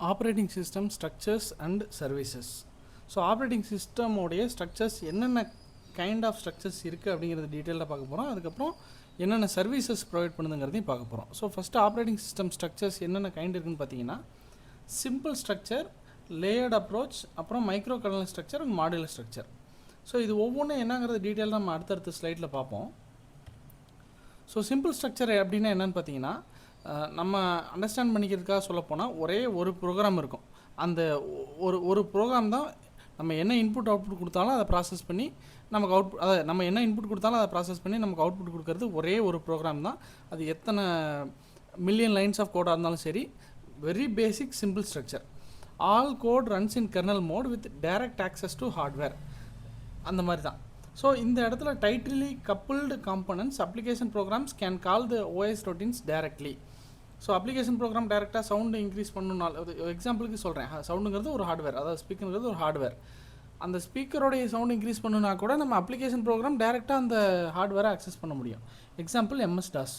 Operating system structures and services. So operating சிஸ்டமோடைய structures என்னென்ன kind of structures இருக்குது அப்படிங்கிறது டீட்டெயிலாக பார்க்க போகிறோம். அதுக்கப்புறம் என்னென்ன சர்வீசஸ் ப்ரொவைட் பண்ணுதுங்கிறதையும் பார்க்க போகிறோம். So first operating system structures என்னென்ன கைண்ட் இருக்குதுன்னு பார்த்தீங்கன்னா, சிம்பிள் ஸ்ட்ரக்சர், லேயர்ட் அப்ரோச், அப்புறம் micro kernel structure and modular structure. So இது ஒவ்வொன்றும் என்னங்கிறது டீட்டெயிலாக நம்ம அடுத்தடுத்த ஸ்லைடில் பார்ப்போம். ஸோ சிம்பிள் ஸ்ட்ரக்சர் அப்படின்னா என்னென்னு பார்த்தீங்கன்னா, நம்ம அண்டர்ஸ்டாண்ட் பண்ணிக்கிறதுக்காக சொல்லப்போனால் ஒரே ஒரு ப்ரோக்ராம் இருக்கும். அந்த ஒரு ப்ரோக்ராம் தான் நம்ம என்ன இன்புட் அவுட்புட் கொடுத்தாலும் அதை ப்ராசஸ் பண்ணி நமக்கு அதை நம்ம என்ன இன்புட் கொடுத்தாலும் அதை ப்ராசஸ் பண்ணி நமக்கு அவுட்புட் கொடுக்கறது ஒரே ஒரு ப்ரோக்ராம் தான். அது எத்தனை மில்லியன் லைன்ஸ் ஆஃப் கோடாக இருந்தாலும் சரி, very basic simple structure. All code runs in kernel mode with direct access to hardware, அந்த மாதிரி தான். ஸோ இந்த இடத்துல tightly coupled components application programs can call the OS routines directly. So application program டைரெக்டாக sound increase பண்ணணும்னால, எக்ஸாம்பிளுக்கு சொல்கிறேன், சவுண்டுங்கிறது ஒரு ஹார்ட்வேர், அதாவது ஸ்பீக்கருங்கிறது ஒரு ஹார்ட்வேர். அந்த ஸ்பீக்கரோடைய சவுண்ட் இன்க்ரீஸ் பண்ணுனா கூட நம்ம அப்ளிகேஷன் ப்ரோக்ராம் டைரெக்டாக அந்த ஹார்ட்வேரை அக்சஸ் பண்ண முடியும். எக்ஸாம்பிள் MS-DOS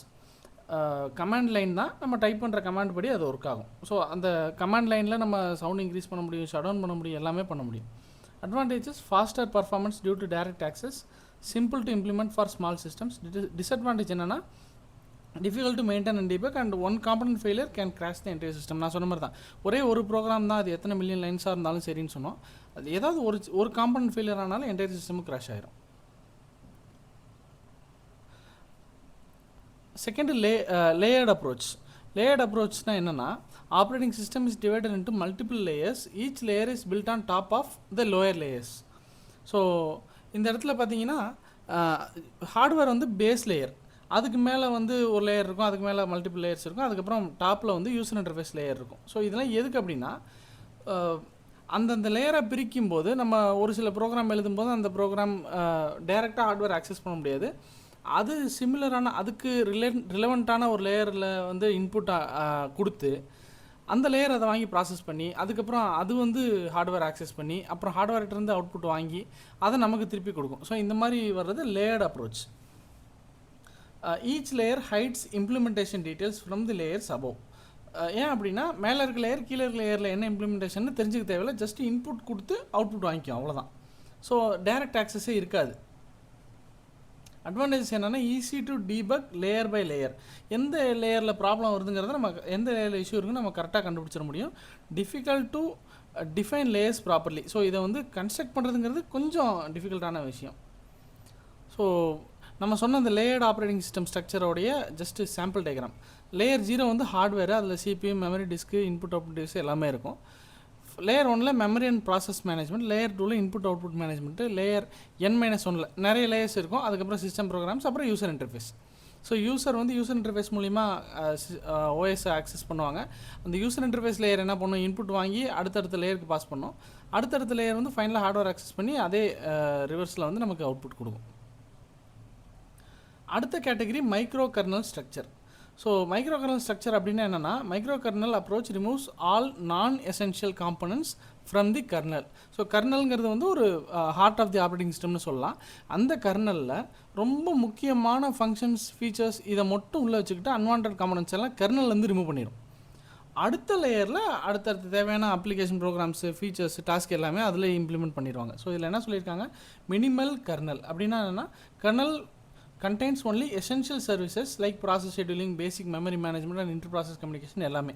கமாண்ட் லைன் தான், நம்ம டைப் பண்ணுற கமாண்ட் படி அது ஒர்க் ஆகும். ஸோ அந்த கமாண்ட் லைனில் நம்ம சவுண்ட் இன்க்ரீஸ் பண்ண முடியும், ஷட் டவுன் பண்ண முடியும், எல்லாமே பண்ண முடியும். Advantages: faster performance due to direct access, simple to implement for small systems. Disadvantage என்னென்னா, difficult to maintain and debug, and one component failure can crash the entire system. நான் சொன்ன மாதிரி தான், ஒரே ஒரு ப்ரோக்ராம் தான், அது எத்தனை மில்லியன் லைன்ஸாக இருந்தாலும் சரின்னு சொன்னோம். அது ஏதாவது ஒரு காம்பனன்ட் ஃபெயிலியர் ஆனாலும் என்டையர் சிஸ்டமும் கிராஷ் ஆயிரும். Second, layered approach. லேயர்ட் அப்ரோச்னா என்னென்னா, operating system is divided into multiple layers. Each layer is built on top of the lower layers. So இந்த இடத்துல பார்த்தீங்கன்னா, ஹார்ட்வேர் வந்து பேஸ் லேயர், அதுக்கு மேலே வந்து ஒரு லேயர் இருக்கும், அதுக்கு மேலே மல்டிபிள் லேயர்ஸ் இருக்கும், அதுக்கப்புறம் டாப்பில் வந்து யூசர் இன்டர்ஃபேஸ் லேயர் இருக்கும். ஸோ இதெல்லாம் எதுக்கு அப்படின்னா, அந்தந்த லேயரை பிரிக்கும் போது நம்ம ஒரு சில ப்ரோக்ராம் எழுதும்போது அந்த ப்ரோக்ராம் டைரெக்டாக ஹார்ட்வேர் ஆக்சஸ் பண்ண முடியாது. அது சிமிலரான, அதுக்கு ரிலவெண்ட்டான ஒரு லேயரில் வந்து இன்புட்டாக கொடுத்து அந்த லேயர் அதை வாங்கி ப்ராசஸ் பண்ணி, அதுக்கப்புறம் அது வந்து ஹார்ட்வேர் ஆக்சஸ் பண்ணி, அப்புறம் ஹார்ட்வேர்கிட்டருந்து அவுட்புட் வாங்கி அதை நமக்கு திருப்பி கொடுக்கும். ஸோ இந்த மாதிரி வர்றது layered approach. Each layer heights implementation details from the layers above. ஏன் அப்படின்னா, மேலே இருக்க லேயர் கீழே இருக்க லேயரில் என்ன இம்ப்ளிமெண்டேஷன் தெரிஞ்சுக்க தேவையில்லை, ஜஸ்ட் இன்புட் கொடுத்து அவுட்புட் வாங்கிக்கும், அவ்வளோதான். ஸோ டைரக்ட் ஆக்சஸே இருக்காது. அட்வான்டேஜஸ் என்னென்னா, easy to debug layer by layer. எந்த லேயரில் ப்ராப்ளம் வருதுங்கிறத நம்ம, எந்த லேயரில் இஷ்யூ இருக்குன்னு நம்ம கரெக்டாக கண்டுபிடிச்சிட முடியும். Difficult to define layers properly. So இதை வந்து கன்ஸ்ட்ரக்ட் பண்ணுறதுங்கிறது கொஞ்சம் டிஃபிகல்ட்டான விஷயம். ஸோ நம்ம சொன்ன அந்த லேயர்ட் ஆப்ரேட்டிங் சிஸ்டம் ஸ்ட்ரக்சரோடைய ஜஸ்ட் சாம்பிள் டயக்ராம். லேயர் 0 வந்து ஹார்ட்வேர், அதில் CPU, memory disk, input output device எல்லாமே இருக்கும். லேயர் 1ல் memory and process management, layer 2ல் இன்புட் அவுட்புட் மேனேஜ்மெண்ட்டு, லேயர் N-1ல் நிறைய லேயர்ஸ் இருக்கும், அதுக்கப்புறம் சிஸ்டம் ப்ரோக்ராம்ஸ், அப்புறம் யூசர் இன்டர்ஃபேஸ். ஸோ யூசர் வந்து யூசர் இன்டர்ஃபேஸ் மூலிமா OS ஆக்சஸ் பண்ணுவாங்க. அந்த யூசர் இன்டர்ஃபேஸ் லேயர் என்ன பண்ணும், இன்புட் வாங்கி அடுத்தடுத்த லேயருக்கு பாஸ் பண்ணும். அடுத்தடுத்த லேயர் வந்து ஃபைனலாக ஹார்ட்வேர் ஆக்சஸ் பண்ணி அதே ரிவர்ஸில் வந்து நமக்கு அவுட்புட் கொடுக்கும். அடுத்த category micro kernel structure. So micro kernel structure அப்படின்னா என்னென்னா, micro kernel approach removes all non essential components from the kernel. So கர்னல்ங்கிறது வந்து ஒரு ஹார்ட் ஆஃப் தி ஆப்ரேட்டிங் சிஸ்டம்னு சொல்லலாம். அந்த கர்னலில் ரொம்ப முக்கியமான ஃபங்க்ஷன்ஸ், ஃபீச்சர்ஸ் இதை மட்டும் உள்ளே வச்சுக்கிட்டு அன்வான்ட் காம்பனன்ட்ஸ் எல்லாம் கர்னல்லேருந்து ரிமூவ் பண்ணிடும். அடுத்த லேயரில் அடுத்தடுத்த தேவையான அப்ளிகேஷன் ப்ரோக்ராம்ஸு, ஃபீச்சர்ஸ், டாஸ்க் எல்லாமே அதில் இம்ப்ளிமெண்ட் பண்ணிடுவாங்க. ஸோ இதில் என்ன சொல்லியிருக்காங்க, மினிமல் கர்னல் அப்படின்னா என்னென்னா, kernel contains only essential services like process scheduling, basic memory management and inter-process communication எல்லாமே.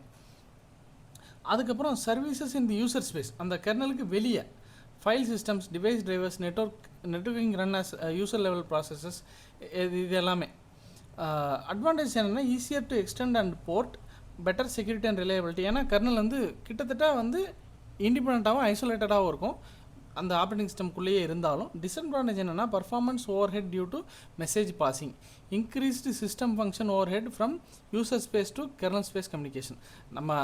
அதுக்கப்புறம் services in the user space, அந்த கர்னலுக்கு வெளியே file systems, device drivers, networking run as user level processes, இது எல்லாமே. Advantage என்னென்னா, easier to extend and port, better security and reliability. ஏன்னா kernel வந்து கிட்டத்தட்ட வந்து இண்டிபெண்ட்டாகவும் ஐசோலேட்டடாகவும் இருக்கும், அந்த ஆப்ரேட்டிங் சிஸ்டம்குள்ளேயே இருந்தாலும். டிஸ்அட்வான்டேஜ் என்னென்னா, performance overhead due to message passing, increased system function overhead from user space to kernel space communication. நம்ம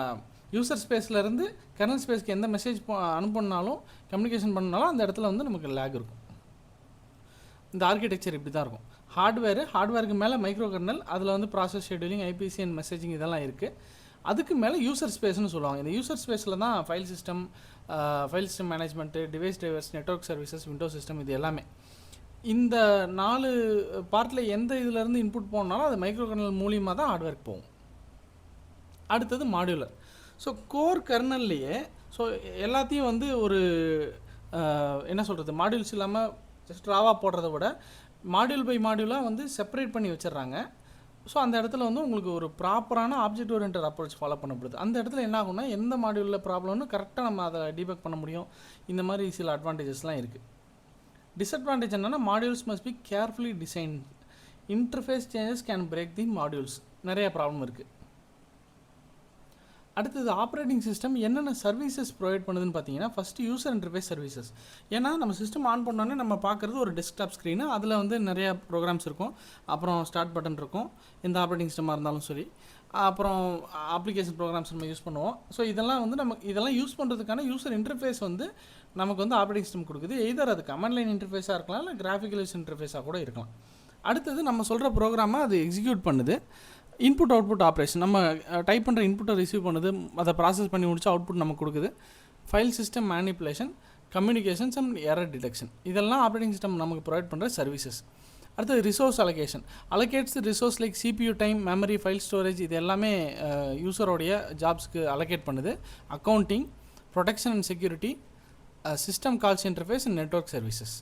user ஸ்பேஸ்லேருந்து கர்னல் ஸ்பேஸ்க்கு எந்த மெசேஜ் அனுப்பினாலும், கம்யூனிகேஷன் பண்ணாலும் அந்த இடத்துல வந்து நமக்கு லேக் இருக்கும். இந்த ஆர்கிடெக்சர் இப்படி தான் இருக்கும். ஹார்ட்வேருக்கு மேலே மைக்ரோ கர்னல், அதில் வந்து process scheduling, IPC and messaging இதெல்லாம் இருக்குது. அதுக்கு மேலே யூசர் ஸ்பேஸ்னு சொல்லுவாங்க. இந்த யூசர் ஸ்பேஸில் தான் file system management, device drivers, network services, window system, இது எல்லாமே. இந்த 4 பார்ட்டில் எந்த இதிலேருந்து இன்புட் போனாலும் அது மைக்ரோ கர்னல் மூலியமாக தான் ஹார்ட்வேருக்கு போகும். அடுத்தது மாடுலர். ஸோ கோர் கர்னல்லையே ஸோ எல்லாத்தையும் வந்து ஒரு என்ன சொல்கிறது மாடியூல்ஸ் இல்லாமல் ஜஸ்ட் ராவாக போடுறத விட மாடியூல் பை மாடியூலாக வந்து செப்பரேட் பண்ணி வச்சிடுறாங்க. ஸோ அந்த இடத்துல வந்து உங்களுக்கு ஒரு ப்ராப்பரான ஆப்ஜெக்ட் ஓரியன்டட் அப்ரோச் ஃபாலோ பண்ணப்படுது. அந்த இடத்துல என்ன ஆகும்னா எந்த மாடியூலில் ப்ராப்ளம்னு கரெக்டாக நம்ம அதை டீபக் பண்ண முடியும். இந்த மாதிரி சில அட்வான்டேஜஸ்லாம் இருக்குது. டிஸ்அட்வான்டேஜ் என்னென்னா modules must be carefully design, interface changes can break the modules, நிறைய ப்ராப்ளம் இருக்குது. அடுத்தது ஆப்ரேட்டிங் சிஸ்டம் என்னென்ன சர்வீசஸ் ப்ரொவைட் பண்ணுதுன்னு பார்த்தீங்கன்னா ஃபஸ்ட்டு யூசர் இன்டர்ஃபேஸ் சர்வீசஸ். ஏன்னா நம்ம சிஸ்டம் ஆன் பண்ணோன்னே நம்ம பார்க்குறது ஒரு டெஸ்க்டாப் ஸ்க்ரீனு, அதில் வந்து நிறையா ப்ரோக்ராம்ஸ் இருக்கும், அப்புறம் ஸ்டார்ட் பட்டன் இருக்கும் எந்த ஆப்ரேட்டிங் சிஸ்டமாக இருந்தாலும் சரி, அப்புறம் அப்ளிகேஷன் ப்ரோக்ராம்ஸ் நம்ம யூஸ் பண்ணுவோம். ஸோ இதெல்லாம் வந்து இதெல்லாம் யூஸ் பண்ணுறதுக்கான யூசர் இன்டர்ஃபேஸ் வந்து நமக்கு வந்து ஆப்ரேட்டிங் சிஸ்டம் கொடுக்குது. எய்தர் அது கமாண்ட் லைன் இன்டர்ஃபேஸாக இருக்கலாம், இல்லை கிராஃபிக்கல் யூசர் இன்டர்ஃபேஸாக கூட இருக்கலாம். அடுத்தது நம்ம சொல்கிற ப்ரோக்ராமை அது எக்ஸிக்யூட் பண்ணுது. இன்புட் அவுட்புட் ஆப்ரேஷன், நம்ம டைப் பண்ணுற இன்புட்டை ரிசீவ் பண்ணுது, அதை ப்ராசஸ் பண்ணி முடிச்சு அவுட்புட் நமக்கு கொடுக்குது. File system manipulation, communications and error detection, இதெல்லாம் ஆப்ரேட்டிங் சிஸ்டம் நமக்கு ப்ரொவைட் பண்ணுற சர்வீசஸ். அடுத்தது resource allocation, allocates resource like CPU time, memory, file storage, இது எல்லாமே யூசரோடைய ஜாப்ஸ்க்கு அலோகேட் பண்ணுது. Accounting, protection and security, system calls interface and network services.